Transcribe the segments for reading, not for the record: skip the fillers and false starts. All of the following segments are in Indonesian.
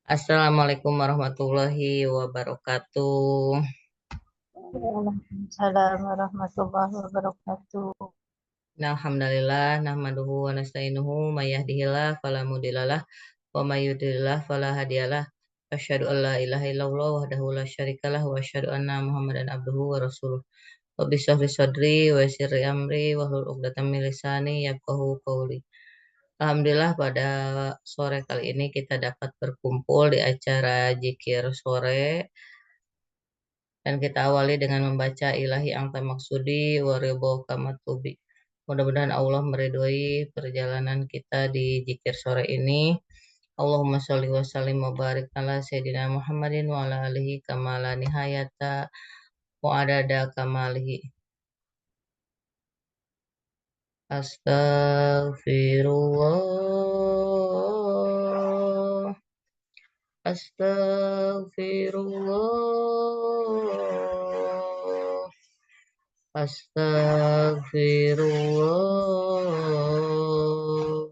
Assalamualaikum warahmatullahi wabarakatuh. Waalaikumsalam warahmatullahi wabarakatuh. Alhamdulillah nahmaduhu wa nasta'inuhu may yahdihillahu fala mudhillalah wa may yudhlilhu fala hadiyalah. Asyhadu an la ilaha illallah wahdahu la syarikalah wa asyhadu anna Muhammadan abduhu wa rasuluh. Rabbi shrah sadri wa yassir li amri wahlul 'uqdatam min lisani yafqahu qawli. Alhamdulillah pada sore kali ini kita dapat berkumpul di acara zikir sore. Dan kita awali dengan membaca ilahi anta maksudi wa ridho kamatubi. Mudah-mudahan Allah meridhoi perjalanan kita di zikir sore ini. Allahumma sholli wa sallim wa barik ala sayyidina Muhammadin wa ala alihi kamala nihayata wa adada kamalihi. Astaghfirullah. Astaghfirullah. Astagfirullah.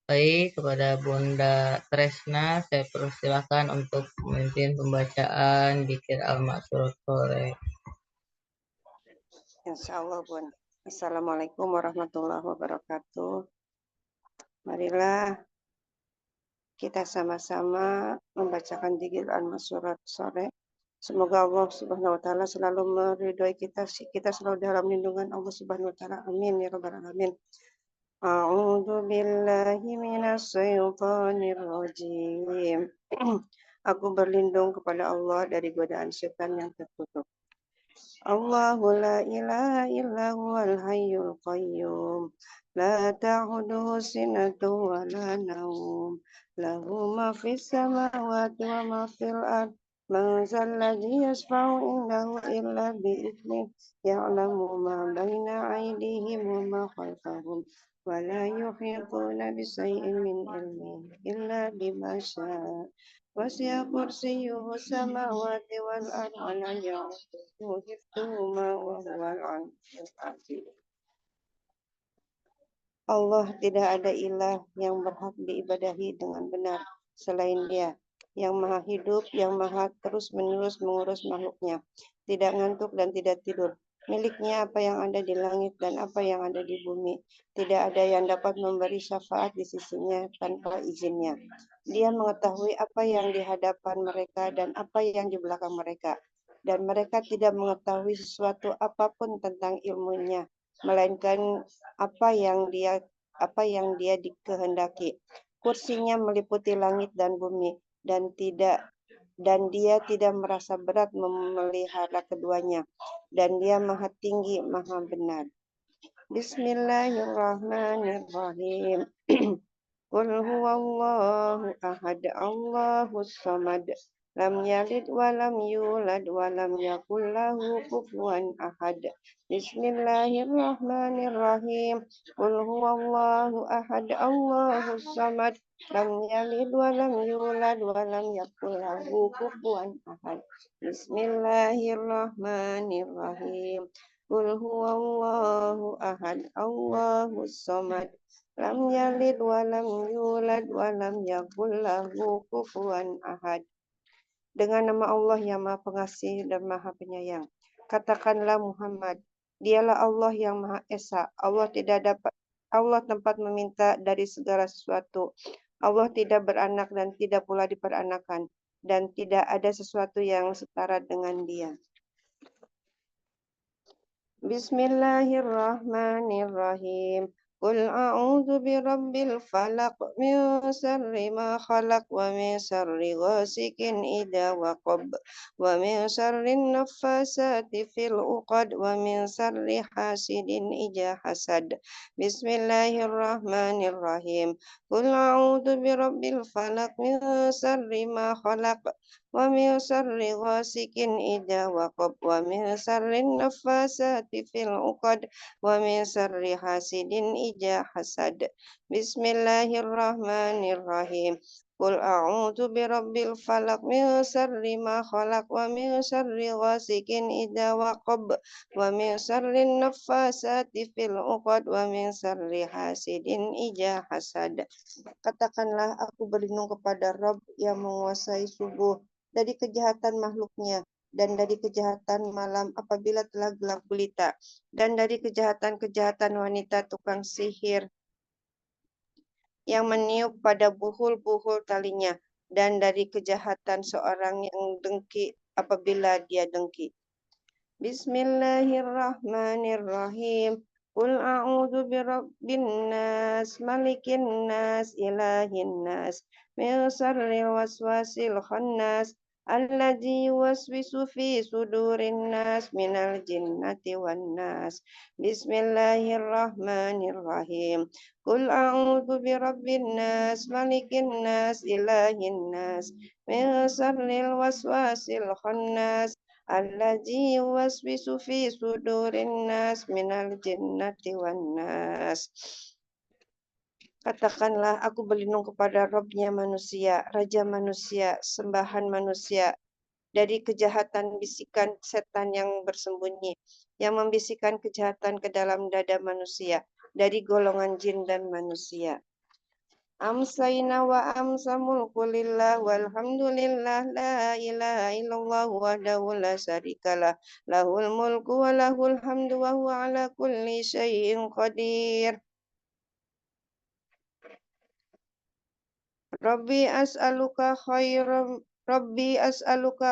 Baik, kepada Bunda Tresna, saya persilahkan untuk memimpin pembacaan Dzikir Al-Ma'surat sore. Insyaallah, Bun. Assalamualaikum warahmatullahi wabarakatuh. Marilah kita sama-sama membacakan Dzikir Al-Ma'surat sore. Semoga Allah Subhanahu wa taala selalu meridhoi kita selalu dalam lindungan Allah Subhanahu wa taala. Amin ya rabbal alamin. A'udzu billahi minasy syaithanir rajim. Aku berlindung kepada Allah dari godaan setan yang terkutuk. Allahu la ilaha illa huwal hayyul qayyum. La ta'khudhuhu sinatun wa la nawm. Lahu ma fis samawati wa ma fil ard. Man zalladzi yashfa'u indahu illa bi'idhnih. Ya'lamu ma baina aydihim wa ma khalfahum. Wa la yuhituna bisay'in min ilmihi illa bima syaa. وسع كرسيه السماوات والأرض ولا يعوده حفظهما وهو العلي العظيم. Allah tidak ada ilah yang berhak diibadahi dengan benar selain Dia, yang maha hidup, yang maha terus-menerus mengurus makhluknya, tidak ngantuk dan tidak tidur. Miliknya apa yang ada di langit dan apa yang ada di bumi. Tidak ada yang dapat memberi syafaat di sisinya tanpa izinnya. Dia mengetahui apa yang di hadapan mereka dan apa yang di belakang mereka. Dan mereka tidak mengetahui sesuatu apapun tentang ilmunya, melainkan apa yang dia dikehendaki. Kursinya meliputi langit dan bumi dan dia tidak merasa berat memelihara keduanya, dan Dia maha tinggi, maha benar. Bismillahirrahmanirrahim. Qul huwallahu ahad, Allahus samad. Lam yalid wa lam yulad wa lam yakul lahu kufuwan ahad. Bismillahirrahmanirrahim. Qul huwallahu ahad, Allahus samad. Lam yalid wa lam yulad wa lam yakul lahu kufuwan ahad. Bismillahirrahmanirrahim. Qul huwallahu ahad, Allahus samad. Lam yalid wa lam yulad wa lam yakul lahu kufuwan ahad. Dengan nama Allah yang Maha Pengasih dan Maha Penyayang. Katakanlah Muhammad, Dialah Allah yang Maha Esa. Allah tempat meminta dari segala sesuatu. Allah tidak beranak dan tidak pula diperanakan, dan tidak ada sesuatu yang setara dengan Dia. Bismillahirrahmanirrahim. Qul a'udzu birabbil falaq min syarri ma khalaq wa min syarri ghasikin idza waqab wa min syarri naffasati fil 'uqad wa min syarri hasidin idza hasad. Bismillahirrahmanirrahim. Qul a'udzu birabbil falaq min syarri ma khalaq wa min syarri ghasikin idza waqab wa min syarri naffasati fil 'uqad wa min syarri hasidin idza hasad. Bismillahirrahmanirrahim. Qul a'udzu birabbil falaq min syarri ma khalaq wa min syarri ghasikin idza waqab wa min syarri naffasati fil 'uqad wa min syarri hasidin idza hasad. Katakanlah aku berlindung kepada Rabb yang menguasai subuh dari kejahatan makhluknya dan dari kejahatan malam apabila telah gelap gulita dan dari kejahatan-kejahatan wanita tukang sihir yang meniup pada buhul-buhul talinya dan dari kejahatan seorang yang dengki apabila dia dengki. Bismillahirrahmanirrahim. Qul a'udzu birabbin nas, malikin nas, ilahin nas, min syarril waswasil khannas, alladzi yuwaswisu fi sudurin nas minal jinnati wan nas. Bismillahirrahmanirrahim. Qul a'udzu birabbin nas, malikin nas, ilahin nas, min syarril waswasil khannas, alladzi yuwaswisu fi sudurin nas minal jinnati wan nas. Katakanlah, aku berlindung kepada Rabb-nya manusia, Raja manusia, sembahan manusia, dari kejahatan bisikan setan yang bersembunyi, yang membisikkan kejahatan ke dalam dada manusia, dari golongan jin dan manusia. Amsayna wa amsa mulku lillah walhamdulillah la ilaha illallah wahdahu la syarikalah lahul mulku wa lahul hamdu wa huwa ala kulli syai'in qadir. Rabbi as'aluka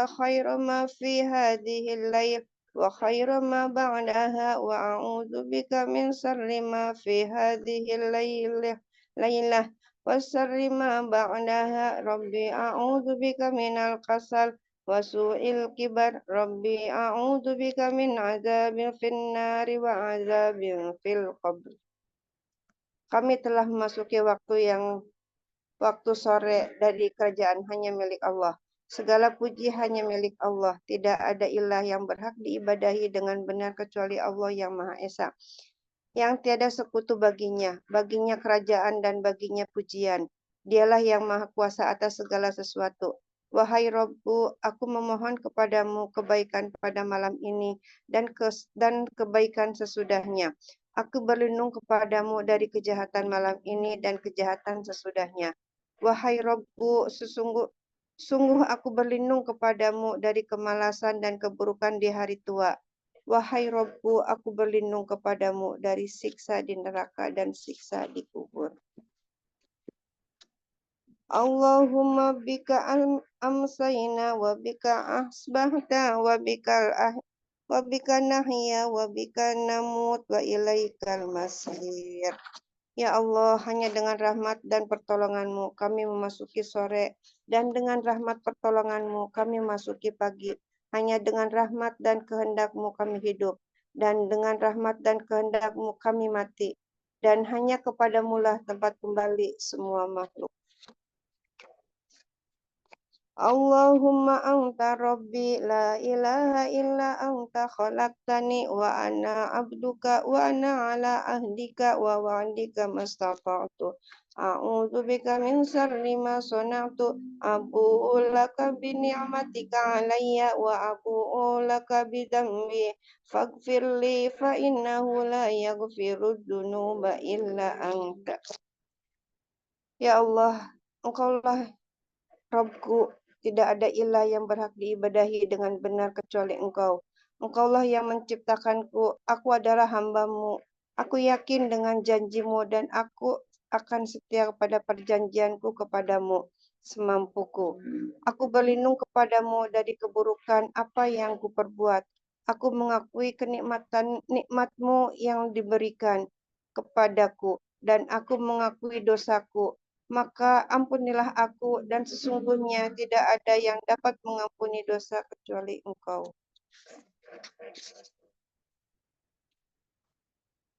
khairam ma fi hadhihi al-lail wa khairam ma ba'daha wa a'udzu bika min syarri ma fi hadhihi al-lailah wa syarri ma ba'daha. Rabbi a'udzu bika minal kasal wa su'il kibar. Rabbi a'udzu bika min azabin finnari wa azabin fil qabr. Kami telah memasuki waktu sore dari kerajaan hanya milik Allah. Segala puji hanya milik Allah. Tidak ada ilah yang berhak diibadahi dengan benar kecuali Allah yang Maha Esa, yang tiada sekutu baginya. Baginya kerajaan dan baginya pujian. Dialah yang Maha Kuasa atas segala sesuatu. Wahai Rabbu, aku memohon kepadamu kebaikan pada malam ini dan kebaikan sesudahnya. Aku berlindung kepadamu dari kejahatan malam ini dan kejahatan sesudahnya. Wahai Rabbu, sungguh aku berlindung kepadamu dari kemalasan dan keburukan di hari tua. Wahai Rabbu, aku berlindung kepadamu dari siksa di neraka dan siksa di kubur. Allahumma bika amsayna wa bika asbahta wa bika nahya wa bika namut wa ilaikal masir. Ya Allah, hanya dengan rahmat dan pertolongan-Mu kami memasuki sore, dan dengan rahmat pertolongan-Mu kami memasuki pagi. Hanya dengan rahmat dan kehendak-Mu kami hidup, dan dengan rahmat dan kehendak-Mu kami mati. Dan hanya kepadamu lah tempat kembali semua makhluk. Allahumma anta rabbi la ilaha illa anta khalaqtani wa ana abduka wa ana ala ahdika wa wa'dika mastata'tu. A'udzu bika min syarri ma sana'tu. Abu'u laka bi ni'matika alayya wa abu'u laka bi dhanbi faghfirli fa innahu la yaghfirud dzunuba illa anta. Ya Allah, Engkaulah Rabbku, tidak ada ilah yang berhak diibadahi dengan benar kecuali Engkau. Engkaulah yang menciptakanku, aku adalah hamba-Mu. Aku yakin dengan janji-Mu dan aku akan setia kepada perjanjianku kepadamu semampuku. Aku berlindung kepadamu dari keburukan apa yang kuperbuat. Aku mengakui nikmat-Mu yang diberikan kepadaku dan aku mengakui dosaku. Maka ampunilah aku, dan sesungguhnya tidak ada yang dapat mengampuni dosa kecuali Engkau.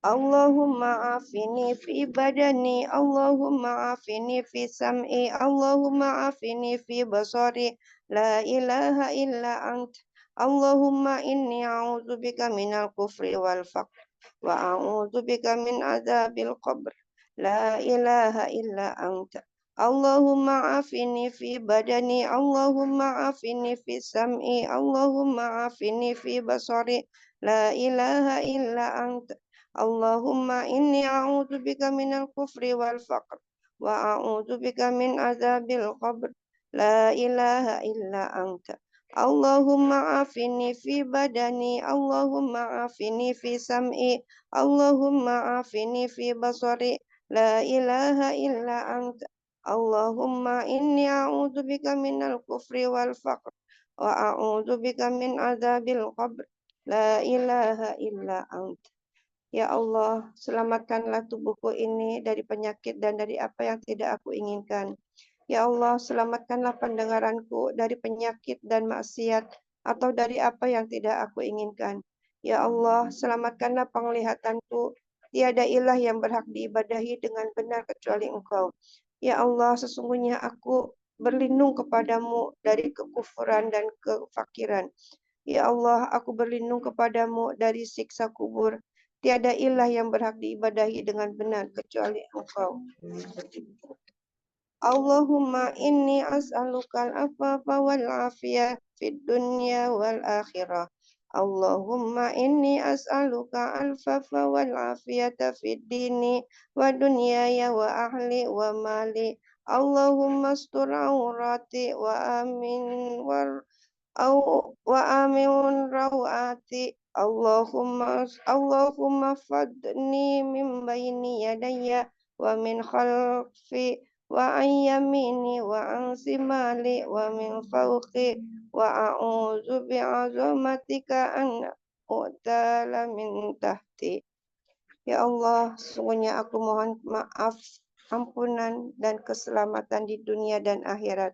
Allahumma afini fi badani, Allahumma afini fi sam'i, Allahumma afini fi basari, la ilaha illa ant. Allahumma inni a'udzubika minal kufri wal faqr, wa a'udzubika min azabil qabr, la ilaha illa anta. Allahumma afini fi badani, Allahumma afini fi sam'i, Allahumma afini fi basari, la ilaha illa anta. Allahumma inni a'udzu bika minal kufri wal faqr wa a'udzu bika min azabil qabr, la ilaha illa anta. Allahumma afini fi badani, Allahumma afini fi sam'i, Allahumma afini fi basari, la ilaha illa anta. Allahumma inni a'udzu bika minal kufri wal faqr wa a'udzu bika min adzabil qabr, la ilaha illa anta. Ya Allah, selamatkanlah tubuhku ini dari penyakit dan dari apa yang tidak aku inginkan. Ya Allah, selamatkanlah pendengaranku dari penyakit dan maksiat atau dari apa yang tidak aku inginkan. Ya Allah, selamatkanlah penglihatanku. Tiada ilah yang berhak diibadahi dengan benar kecuali Engkau. Ya Allah, sesungguhnya aku berlindung kepadamu dari kekufuran dan kefakiran. Ya Allah, aku berlindung kepadamu dari siksa kubur. Tiada ilah yang berhak diibadahi dengan benar kecuali Engkau. Allahumma inni as'alukal afafa wal afiyah fid dunya wal akhirah. Allahumma inni as'aluka al-fafa wal afiyata fid dini wa dunyaya wa ahli wa mali. Allahumma astur aurati wa amin wa amin rawati. Allahumma fadni min baini yadayya wa min khalfi wa an yamini wa an simali wa min fawqi wa a'udzu bi'azamatika an u'tala min tahti. Ya Allah, sesungguhnya aku mohon maaf, ampunan dan keselamatan di dunia dan akhirat.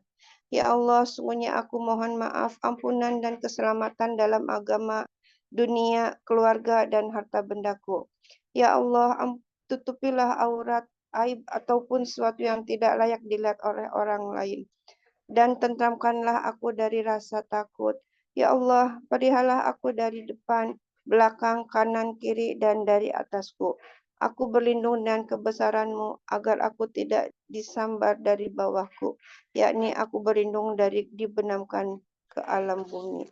Ya Allah, sesungguhnya aku mohon maaf, ampunan dan keselamatan dalam agama, dunia, keluarga, dan harta bendaku. Ya Allah, tutupilah aurat, aib, ataupun sesuatu yang tidak layak dilihat oleh orang lain. Dan tentramkanlah aku dari rasa takut. Ya Allah, peliharalah aku dari depan, belakang, kanan, kiri, dan dari atasku. Aku berlindung dengan kebesaran-Mu agar aku tidak disambar dari bawahku, yakni aku berlindung dari dibenamkan ke alam bumi.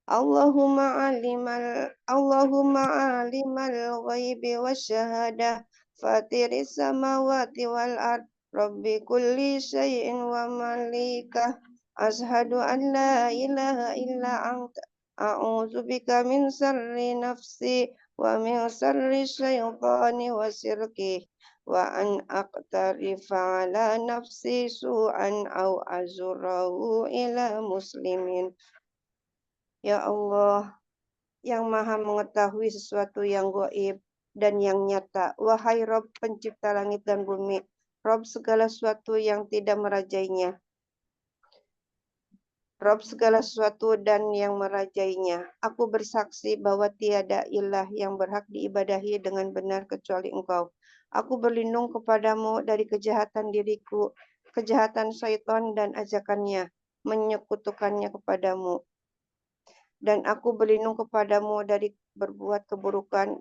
Allahumma alimal ghaibi wasyahadah fatiris samawati wal ard rabbi kulli syai'in wa malikah ashhadu an la ilaha illa anta a'udzu bika min syarri nafsi wa min syarri syaitani wa sirki wa an aqtarifa ala nafsi su'an au azurahu ila muslimin. Ya Allah, yang maha mengetahui sesuatu yang gaib dan yang nyata. Wahai Rob pencipta langit dan bumi, Rob segala sesuatu yang tidak merajainya. Rob segala sesuatu dan yang merajainya. Aku bersaksi bahwa tiada ilah yang berhak diibadahi dengan benar kecuali Engkau. Aku berlindung kepadamu dari kejahatan diriku, kejahatan syaitan dan ajakannya, menyekutukannya kepadamu. Dan aku berlindung kepadamu dari berbuat keburukan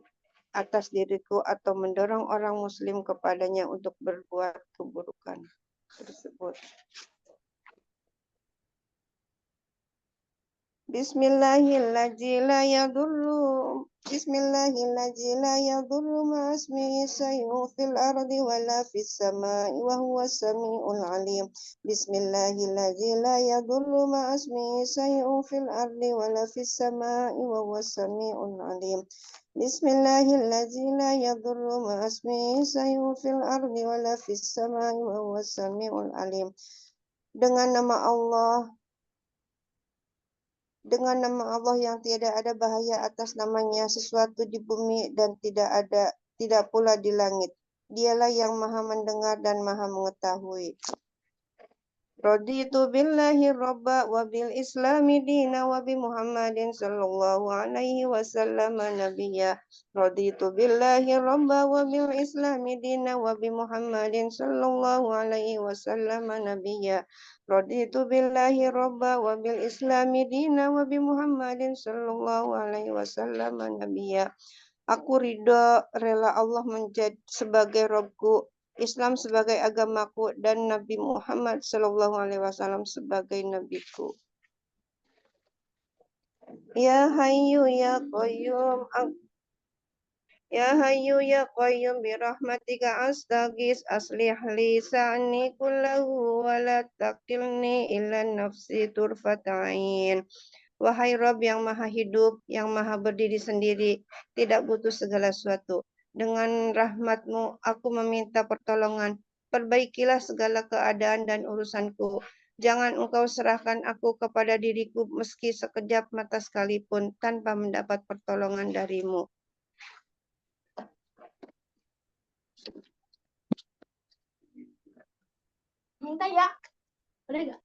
atas diriku atau mendorong orang muslim kepadanya untuk berbuat keburukan tersebut. Bismillahirrahmanirrahim. La yadurru ma'asmihi syai'un fil ardi wala fis sama'i wa huwas sami'ul 'alim. Bismillahirrahmanirrahim. La yadurru ma'asmihi syai'un fil ardi wala fis sama'i wa huwas sami'ul 'alim. Bismillahirrahmanirrahim. La yadurru ma'asmihi syai'un fil ardi wala fis sama'i wa huwas sami'ul 'alim. Dengan nama Allah yang tiada ada bahaya atas namanya sesuatu di bumi dan tidak pula di langit. Dialah yang maha mendengar dan maha mengetahui. Raditu billahi rabba wa bil islami dina wa bi Muhammadin sallallahu alaihi wasallam nabiyya. Raditu billahi rabba wa bil islami dina wa bi Muhammadin sallallahu alaihi wasallam nabiyya. Raditu billahi rabba wa bil islami dina wa bi Muhammadin sallallahu alaihi wasallam nabiyya. Aku ridha rela Allah menjadi sebagai Robku Islam sebagai agamaku dan Nabi Muhammad SAW sebagai nabiku. Ya Hayyu ya Qayyum, Ya Hayyu ya Qayyum birahmatika astaghis aslih li sa'ni kullahu wa la taqilni ila nafsi turfata'in. Wahai Rob yang maha hidup, yang maha berdiri sendiri, tidak butuh segala sesuatu. Dengan rahmatmu, aku meminta pertolongan. Perbaikilah segala keadaan dan urusanku. Jangan engkau serahkan aku kepada diriku meski sekejap mata sekalipun tanpa mendapat pertolongan darimu. Minta ya. Boleh gak?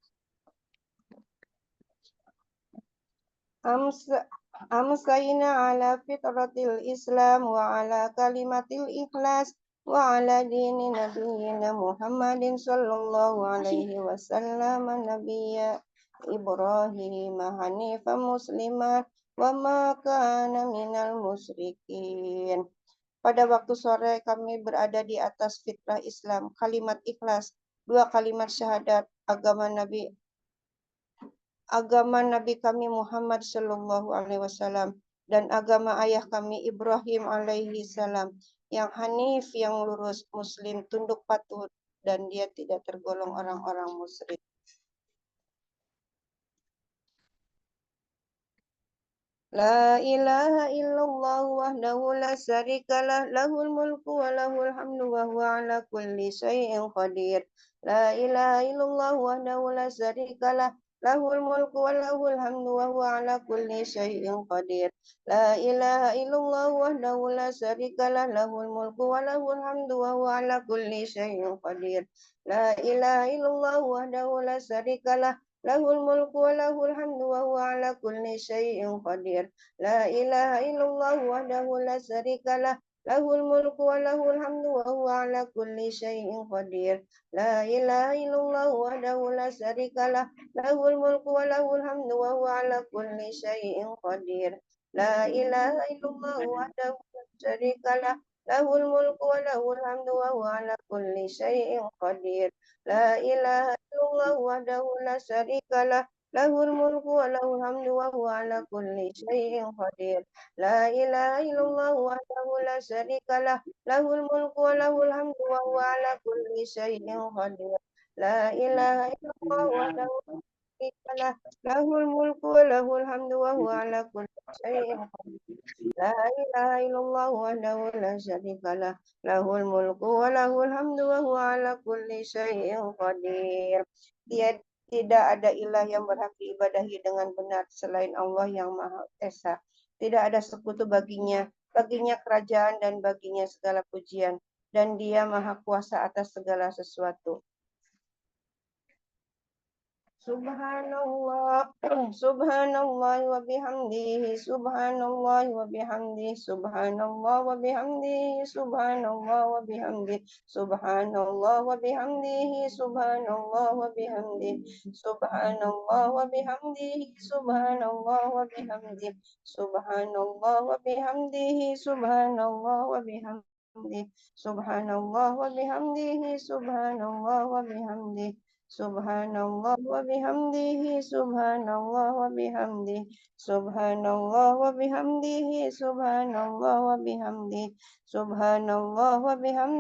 Amsayna ala fitratil Islam wa ala kalimatil ikhlas wa ala dini nabiyyina Muhammadin sallallahu alaihi wasallam nabiyya Ibrahim hanifan musliman wa ma kana minal musyrikin. Pada waktu sore kami berada di atas fitrah Islam, kalimat ikhlas, dua kalimat syahadat, agama Nabi kami Muhammad Sallallahu Alaihi Wasallam dan agama ayah kami Ibrahim Alaihi Salam yang hanif, yang lurus, muslim, tunduk patuh, dan dia tidak tergolong orang-orang musyrik. La ilaha illallah wahdahu la syarikalah lahul mulku wa lahul hamdu wa huwa ala kulli syai'in qadir. La ilaha illallah wahdahu la syarikalah lahul mulku wa lahul hamdu wa huwa ala kulli syai'in qadir. La ilaha illallah wahdahu la syarikalah lahul mulku wa lahul hamdu wa huwa ala kulli syai'in qadir. La ilaha illallah wahdahu la syarikalah lahul mulku wa lahul hamdu wa huwa ala kulli syai'in qadir. La ilaha illallah wahdahu la syarikalah lahul mulku wa lahul hamdu wa huwa ala kulli syai'in qadir. La ilaha illallah wahdahu la syarikalah lahul mulku wa lahul hamdu wa huwa ala kulli syai'in qadir. La ilaha illallah wahdahu la syarikalah lahul mulku wa lahul hamdu wa huwa ala kulli syai'in qadir. La ilaha illallah wahdahu la syarikalah lahul mulku wa lahul hamdu wa huwa ala kulli syai'in qadir. La ilaha illallah wahdahu la syarikalah lahul mulku wa lahul hamdu wa huwa ala kulli syai'in qadir. La ilaha illallah wahdahu la syarikalah lahul mulku wa lahul hamdu wa huwa ala kulli syai'in qadir. La ilaha illallah wahdahu la syarikalah lahul mulku wa lahul hamdu wa huwa ala kulli syai'in qadir. Tidak ada ilah yang berhak diibadahi dengan benar selain Allah yang Maha Esa. Tidak ada sekutu baginya, baginya kerajaan dan baginya segala pujian, dan Dia Maha Kuasa atas segala sesuatu. Subhanallah, subhanallah wa bihamdihi, subhanallah wa bihamdihi, subhanallah wa bihamdihi, subhanallah wa bihamdihi, subhanallah wa bihamdihi, subhanallah wa bihamdihi, subhanallah wa bihamdihi, subhanallah wa bihamdihi, subhanallah wa bihamdihi, subhanallah wa bihamdihi, subhanallah wa bihamdihi, subhanallah wa bihamdihi. Subhanallah wa bihamdihi, subhanallah wa bihamdihi, subhanallah wa bihamdihi, subhanallah wa bihamdihi, subhanallah wa bihamdihi, subhanallah wa bihamdihi,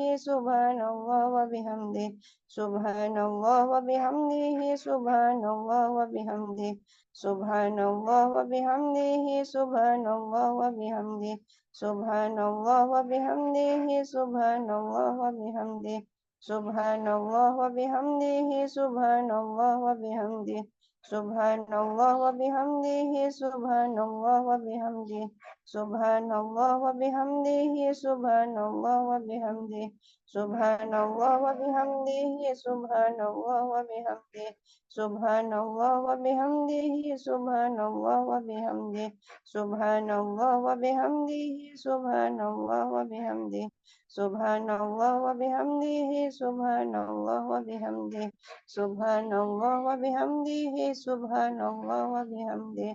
subhanallah wa bihamdihi, subhanallah wa bihamdihi, subhanallah wa bihamdihi, subhanallah wa bihamdihi, subhanallah wa bihamdihi, subhanallah wa bihamdihi. Subhanallah wa bihamdihi, subhanallah wa bihamdihi, subhanallah wa bihamdihi, subhanallah wa bihamdihi, subhanallah wa bihamdihi, subhanallah wa bihamdihi, subhanallah wa bihamdihi, subhanallah wa bihamdihi, subhanallah wa bihamdihi, subhanallah wa bihamdihi, subhanallah wa bihamdihi, subhanallah wa bihamdihi. Subhanallah wa bihamdihi, subhanallah wa bihamdihi, subhanallah wa bihamdihi, subhanallah wa bihamdihi,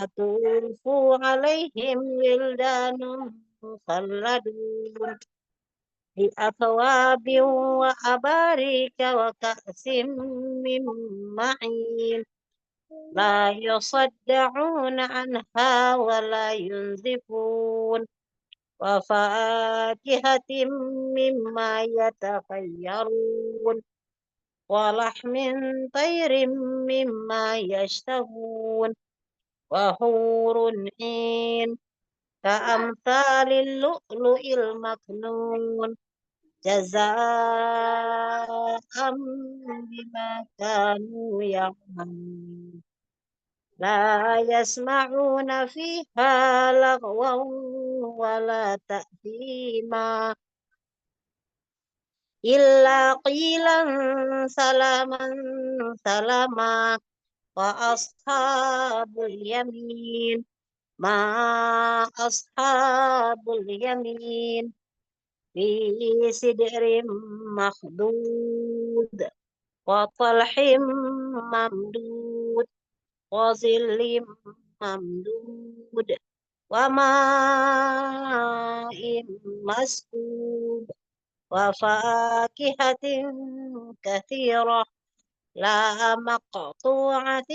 يطوف عليهم ولدان مخلدون بأكواب وأباريك وكأس من معين لا يصدعون عنها ولا ينزفون وفاكهة مما يتخيرون ولحم طير مما يشتهون وحور عين كأمثال اللؤلؤ المكنون جزاء بما كانوا يعملون لا يسمعون فيها لغوا ولا تأثيما إلا قيلا سلاما سلاما وأصحاب اليمين ما أصحاب اليمين في سدر مخضود وطلح ممدود وظل ممدود وماء مسكوب وفاكهة كثيرة لا مقطوعة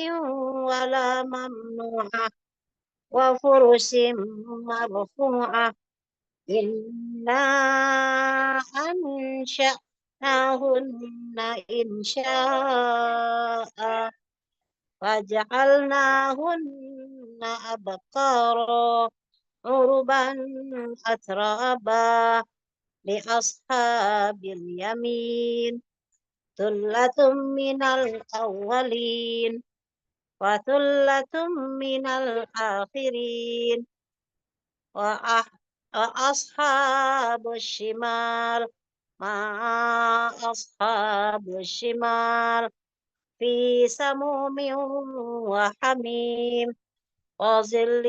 ولا ممنوعة وفرش مرفوعة إنا أنشأناهن إنشاء فجعلناهن أبكارا عربا أترابا لأصحاب اليمين ثلة من الأولين وثلة من الآخرين وأصحاب الشمال ما أصحاب الشمال في سموم وحميم وظل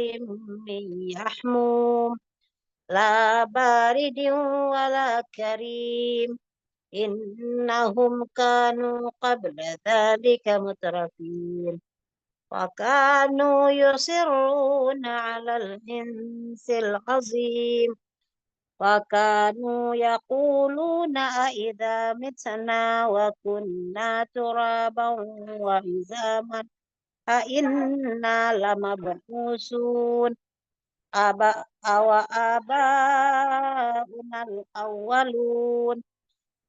من يحموم لا بارد ولا كريم إنهم كانوا قبل ذلك مترفين وكانوا يصرون على الحنث العظيم وكانوا يقولون أإذا متنا وكنا ترابا وعظاما أإنا لمبعوثون أو آباؤنا الأولون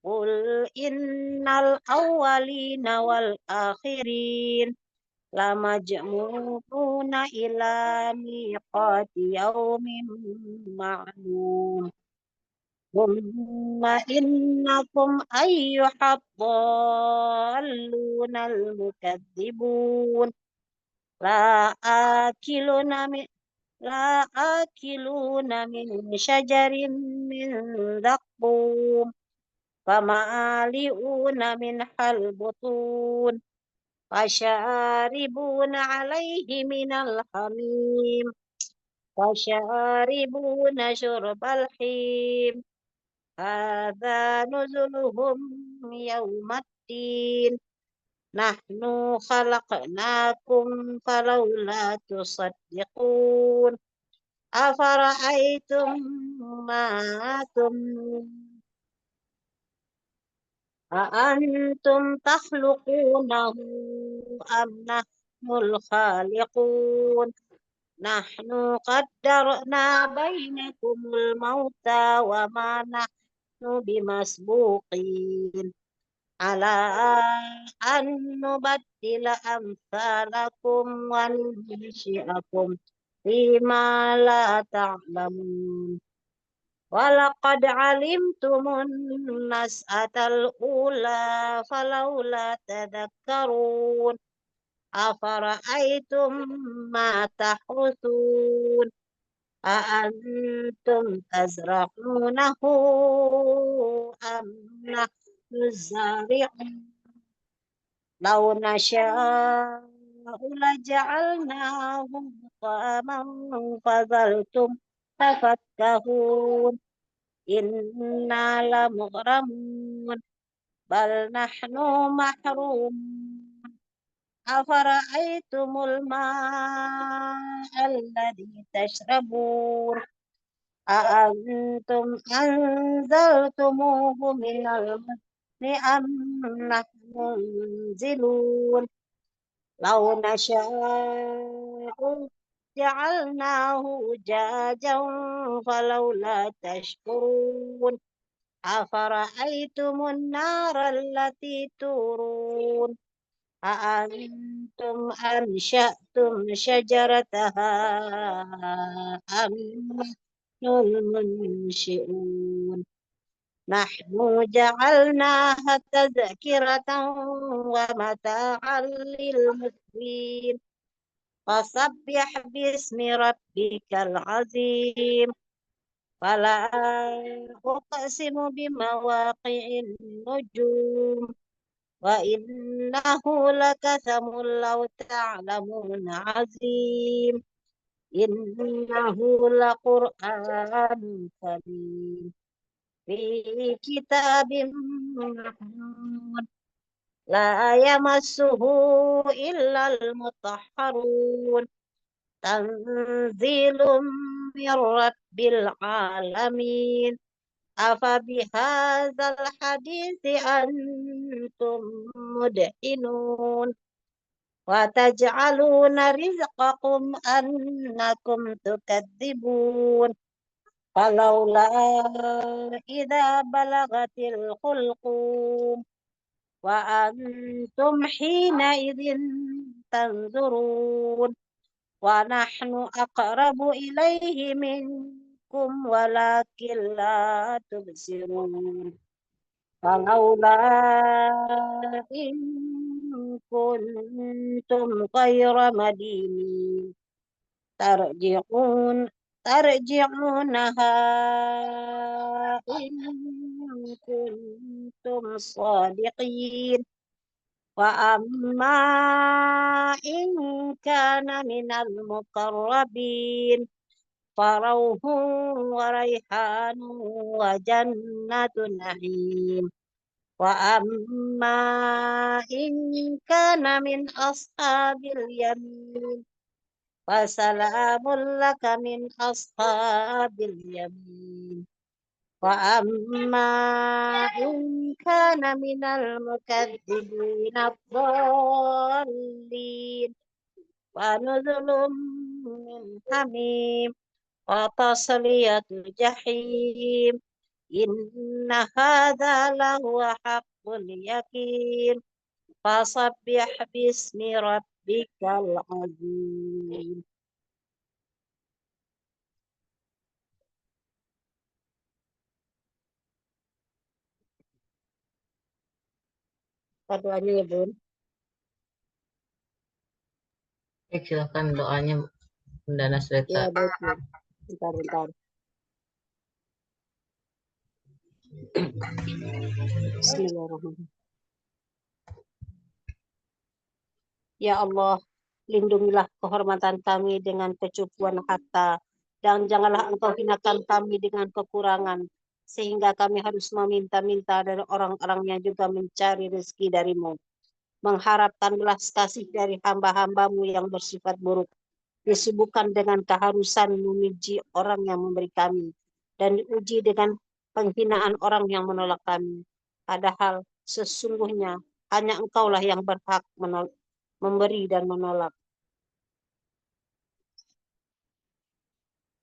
قل إن الأولين والآخرين لمجموعون إلى ميقات يوم معلوم ثم إنكم أيها الضالون المكذبون لا آكلون من شجر من زقوم فمالئون منها البطون فشاربون عليه من الحميم فشاربون شرب الحيم هذا نزلهم يوم الدين نحن خلقناكم فلولا تصدقون أفرأيتم ما تمنون أأنتم تخلقونه أم نحن الخالقون نحن قدرنا بينكم الموت وما نحن بمسبوقين على أن نبدل أمثالكم وننشئكم فيما لا تعلمون ولقد علمتم النشأة الأولى فلولا تذكرون أفرأيتم ما تحرثون أأنتم تزرعونه أم نحن الزارعون لو نشاء لجعلناه حطاما فظلتم تفكهون إنا لمغرمون بل نحن محرومون أفرأيتم الماء الذي تشربون أأنتم أنزلتموه من المزن أم نحن المنزلون لو نشاء جعلناه أجاجا فلولا تشكرون أفرأيتم النار التي تورون أأنتم أنشأتم شجرتها أم نحن المنشئون نحن جعلناها تذكرة ومتاعا للمقوين فسبح باسم ربك العظيم فلا أقسم بمواقع النجوم وإنه لقسم لو تعلمون عظيم إنه لقرآن كريم في كتاب محمود لا يمسه إلا المطهرون تنزيل من رب العالمين أفبهذا الحديث أنتم مدهنون وتجعلون رزقكم أنكم تكذبون فلولا إذا بلغت الحلقوم وأنتم حينئذ تنظرون ونحن أقرب إليه منكم ولكن لا تبصرون فلولا إن كنتم غير مدينين ترجعونها إن كنتم صادقين وأما إن كان من المقربين فروح وريحان وجنة نعيم وأما إن كان من أصحاب اليمين فسلام لك من أصحاب اليمين وأما إن كان من المكذبين الضالين فنزل من حميم وتصلية جحيم إن هذا لهو حق اليقين فسبح باسم ربك العظيم. Doanya ya Bun. Silakan doanya Bunda Nasreta. Ya baik Bun. Bentar. Bismillahirrahmanirrahim. Ya Allah, lindungilah kehormatan kami dengan kecukupan harta, dan janganlah Engkau hinakan kami dengan kekurangan, sehingga kami harus meminta-minta dari orang-orang yang juga mencari rezeki darimu, mengharapkan belas kasih dari hamba-hambamu yang bersifat buruk, disibukkan dengan keharusan memuji orang yang memberi kami, dan diuji dengan penghinaan orang yang menolak kami. Padahal sesungguhnya hanya Engkaulah yang berhak memberi dan menolak.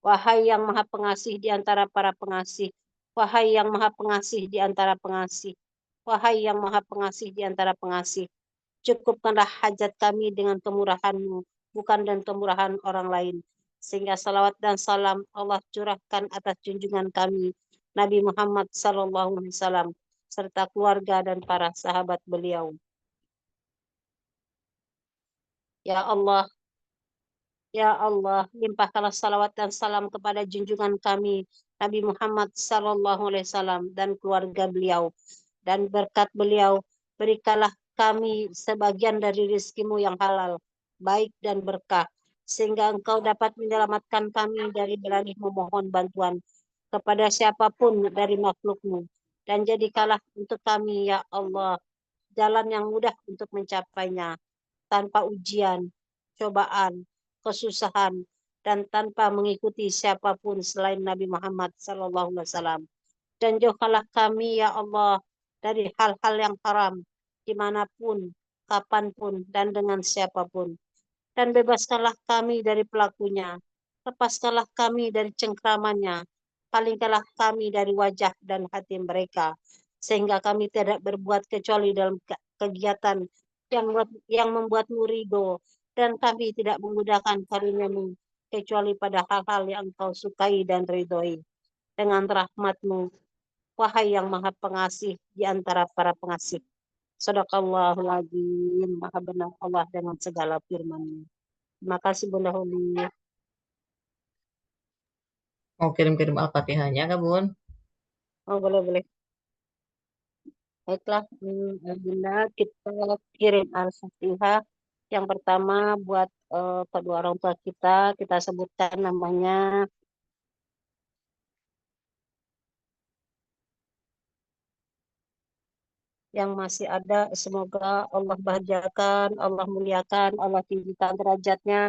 Wahai yang maha pengasih di antara para pengasih, wahai yang maha pengasih di antara pengasih, wahai yang maha pengasih di antara pengasih, cukupkanlah hajat kami dengan kemurahan-Mu, bukan dan kemurahan orang lain, sehingga salawat dan salam Allah curahkan atas junjungan kami, Nabi Muhammad SAW, serta keluarga dan para sahabat beliau. Ya Allah, limpahkanlah salawat dan salam kepada junjungan kami, Nabi Muhammad SAW dan keluarga beliau. Dan berkat beliau, berikanlah kami sebagian dari rezeki-Mu yang halal, baik dan berkah, sehingga Engkau dapat menyelamatkan kami dari berani memohon bantuan kepada siapapun dari makhluk-Mu. Dan jadikanlah untuk kami, ya Allah, jalan yang mudah untuk mencapainya. tanpa ujian, cobaan, kesusahan, dan tanpa mengikuti siapapun selain Nabi Muhammad SAW. Dan jauhkanlah kami ya Allah dari hal-hal yang haram, dimanapun, kapanpun, dan dengan siapapun. Dan bebaskanlah kami dari pelakunya, lepaskanlah kami dari cengkramannya, palingkanlah kami dari wajah dan hati mereka, sehingga kami tidak berbuat kecuali dalam kegiatan yang membuatmu ridho, dan kami tidak menggunakan karunia-Mu kecuali pada hal-hal yang Engkau sukai dan ridhoi. Dengan rahmat-Mu, wahai yang maha pengasih di antara para pengasih. Sadaqallahul Azim, maha benar Allah dengan segala firman-Nya. Terima kasih Bunda Huli. Mau kirim-kirim Al-Fatihahnya Kak Bun? Oh, boleh. Baiklah, Bunda, kita kirim Al-Fatihah. Yang pertama buat kedua orang tua kita sebutkan namanya. Yang masih ada, semoga Allah bahagiakan, Allah muliakan, Allah tinggikan derajatnya,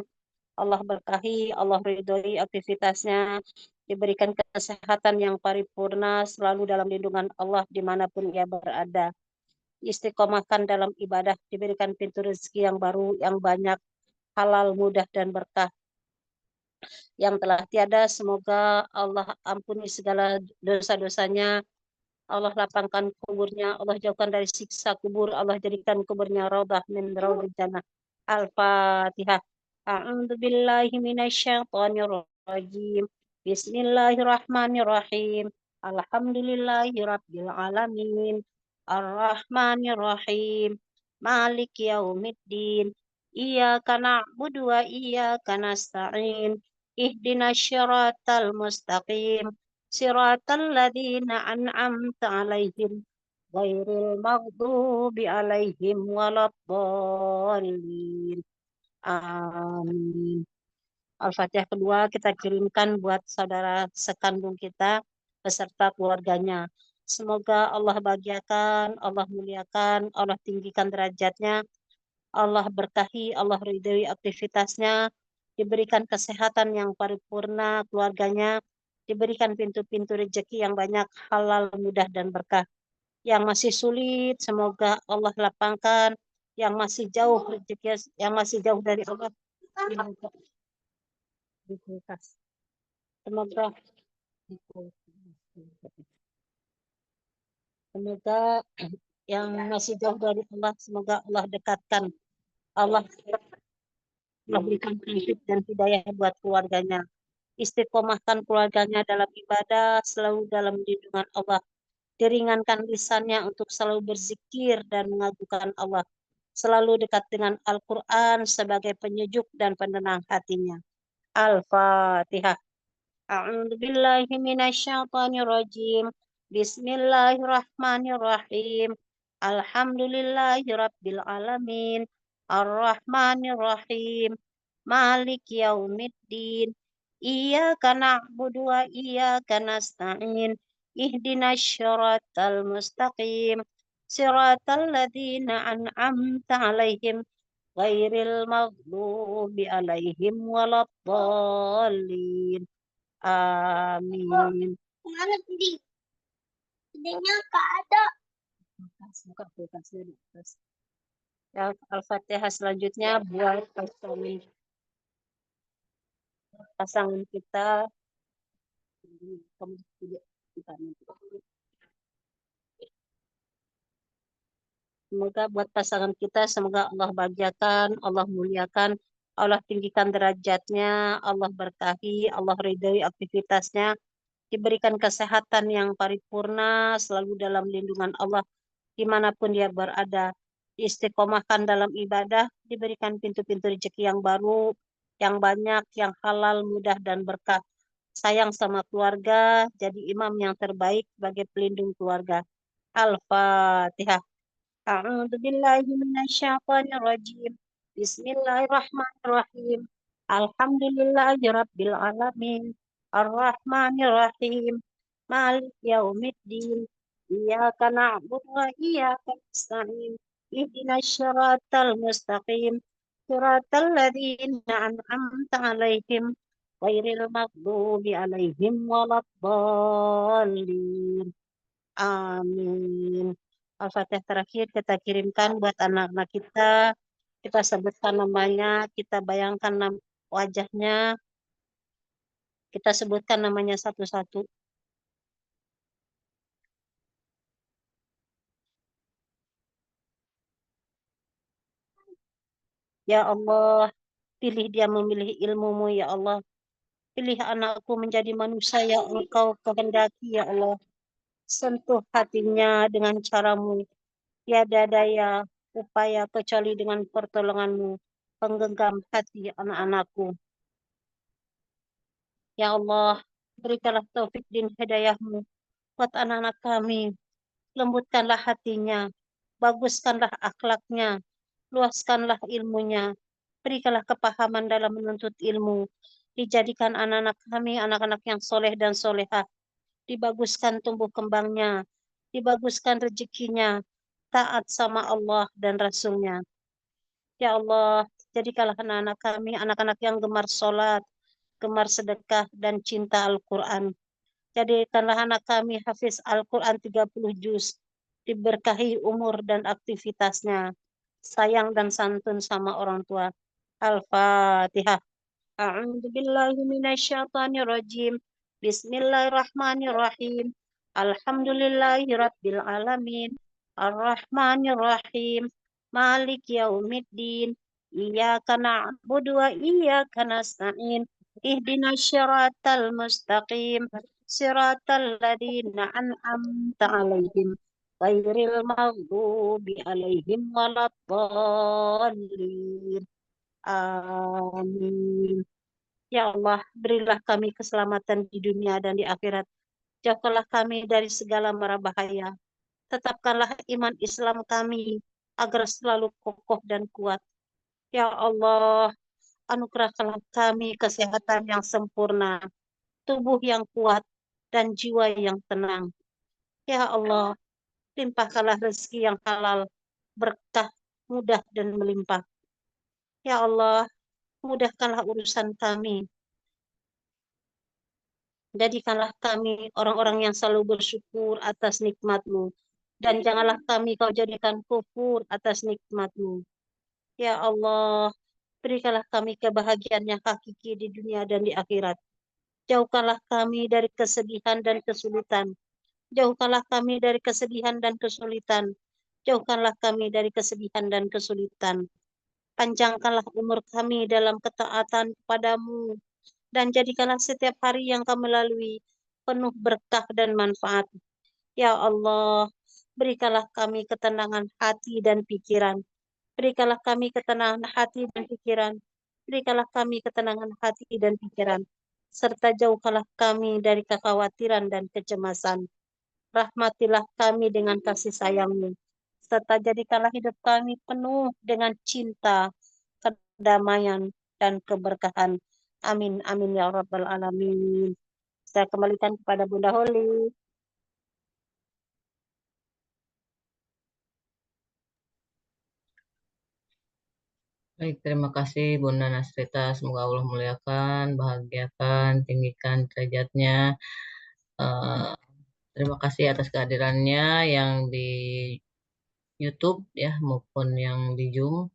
Allah berkahi, Allah ridhoi aktivitasnya, diberikan kesehatan yang paripurna, selalu dalam lindungan Allah dimanapun ia berada. Istiqomahkan dalam ibadah, diberikan pintu rezeki yang baru, yang banyak, halal, mudah, dan berkah. Yang telah tiada, semoga Allah ampuni segala dosa-dosanya, Allah lapangkan kuburnya, Allah jauhkan dari siksa kubur, Allah jadikan kuburnya raudhah min raudhil jannah. Al-Fatihah. A'udzu billahi minasyaitonir rajim. Bismillahirrahmanirrahim. Alhamdulillahi rabbil alamin. Ar-Rahmanir-Rahim. Maliki yaumiddin. Iyyaka na'budu wa iyyaka nasta'in. Ihdinas syiratal mustaqim. Siratal ladzina an'amta 'alaihim ghairil maghdubi 'alaihim waladdallin. Amin. Al-Fatihah kedua kita kirimkan buat saudara sekandung kita beserta keluarganya. Semoga Allah bahagiakan, Allah muliakan, Allah tinggikan derajatnya, Allah berkahi, Allah ridhoi aktivitasnya, diberikan kesehatan yang paripurna keluarganya, diberikan pintu-pintu rezeki yang banyak, halal, mudah, dan berkah. Yang masih sulit, semoga Allah lapangkan. Yang masih jauh rezeki, yang masih jauh dari Allah, semoga dikulkas. Semoga yang masih jauh dari Allah, semoga Allah dekatkan. Allah berikan taufik dan hidayah buat keluarganya. Istiqomahkan keluarganya dalam ibadah, selalu dalam lindungan Allah. Diringankan lisannya untuk selalu berzikir dan mengagukan Allah. Selalu dekat dengan Al-Quran sebagai penyejuk dan penenang hatinya. Al-Fatihah. A'udzu billahi minasyaitonir rajim. Bismillahirrahmanirrahim. Alhamdulillahi rabbil alamin. Ar-Rahmanir-Rahim. Maliki yaumiddin. Iyyaka na'budu wa iyyaka nasta'in. Ihdinas syiratal mustaqim. Siratal ladzina an'amta 'alaihim ghairil maghdubi alaihim waladdallin. Amin. Mana tadi? Tadinya nggak ada. Ya, Al-Fatihah selanjutnya buat pasangan kita. Semoga buat pasangan kita, semoga Allah bahagiakan, Allah muliakan, Allah tinggikan derajatnya, Allah berkahi, Allah ridhoi aktivitasnya, diberikan kesehatan yang paripurna, selalu dalam lindungan Allah, dimanapun dia berada, istiqomahkan dalam ibadah, diberikan pintu-pintu rezeki yang baru, yang banyak, yang halal, mudah, dan berkah. Sayang sama keluarga, jadi imam yang terbaik sebagai pelindung keluarga. Al-Fatihah. A'udzu billahi minasyaitonir rajim. Bismillahirrahmanirrahim. Alhamdulillahi rabbil alamin. Ar-Rahmanir-Rahim. Maliki yaumiddin. Iyyaka na'budu wa iyyaka nasta'in. اهدنا الصراط المستقيم صراط الذين أنعمت عليهم غير المغضوب عليهم ولا الضالين. Amin. Al-Fatihah terakhir kita kirimkan buat anak-anak kita. Kita sebutkan namanya, kita bayangkan wajahnya, kita sebutkan namanya satu-satu. Ya Allah, pilih dia memilih ilmu-Mu, ya Allah. Pilih anakku menjadi manusia yang Engkau kehendaki, ya Allah. Sentuh hatinya dengan cara-Mu. Tiada daya upaya kecuali dengan pertolongan-Mu. Penggenggam hati anak-anakku. Ya Allah, berikanlah taufik dan hidayah-Mu buat anak-anak kami. Lembutkanlah hatinya, baguskanlah akhlaknya, luaskanlah ilmunya, berikanlah kepahaman dalam menuntut ilmu. Dijadikan anak-anak kami anak-anak yang soleh dan solehah, dibaguskan tumbuh kembangnya, dibaguskan rezekinya, taat sama Allah dan Rasulnya. Ya Allah, jadikanlah anak-anak kami anak-anak yang gemar sholat, gemar sedekah, dan cinta Al-Quran. Jadikanlah anak kami hafiz Al-Quran 30 juz, diberkahi umur dan aktivitasnya, sayang dan santun sama orang tua. Al-Fatihah. A'udzu billahi minasyaitonir rajim. Bismillahirrahmanirrahim. Alhamdulillahi rabbil alamin. Arrahmanir rahim. Malik yaumiddin. Iyyaka na'budu wa iyyaka nasta'in. Ihdinas syiratal mustaqim. Siratal ladzina an'amta 'alaihim ghairil maghdubi 'alaihim waladdallin. Amin. Ya Allah, berilah kami keselamatan di dunia dan di akhirat. Jauhkanlah kami dari segala mara bahaya. Tetapkanlah iman Islam kami agar selalu kokoh dan kuat. Ya Allah, anugerahkanlah kami kesehatan yang sempurna, tubuh yang kuat, dan jiwa yang tenang. Ya Allah, limpahkanlah rezeki yang halal, berkah, mudah, dan melimpah. Ya Allah, mudahkanlah urusan kami. Jadikanlah kami orang-orang yang selalu bersyukur atas nikmat-Mu. Dan janganlah kami kau jadikan kufur atas nikmat-Mu. Ya Allah, berikanlah kami kebahagiaan yang hakiki di dunia dan di akhirat. Jauhkanlah kami dari kesedihan dan kesulitan. Jauhkanlah kami dari kesedihan dan kesulitan. Jauhkanlah kami dari kesedihan dan kesulitan. Panjangkanlah umur kami dalam ketaatan kepadamu. Dan jadikanlah setiap hari yang kami lalui penuh berkah dan manfaat. Ya Allah, berikanlah kami ketenangan hati dan pikiran. Berikanlah kami ketenangan hati dan pikiran. Berikanlah kami ketenangan hati dan pikiran. Serta jauhkanlah kami dari kekhawatiran dan kecemasan. Rahmatilah kami dengan kasih sayang-Mu. Serta jadikanlah hidup kami penuh dengan cinta, kedamaian, dan keberkahan. Amin, amin ya Rabbal Alamin. Saya kembalikan kepada Bunda Holi. Baik, terima kasih Bunda Nasrita. Semoga Allah muliakan, bahagiakan, tinggikan derajatnya. Eh, Terima kasih atas kehadirannya yang di YouTube ya maupun yang di Zoom.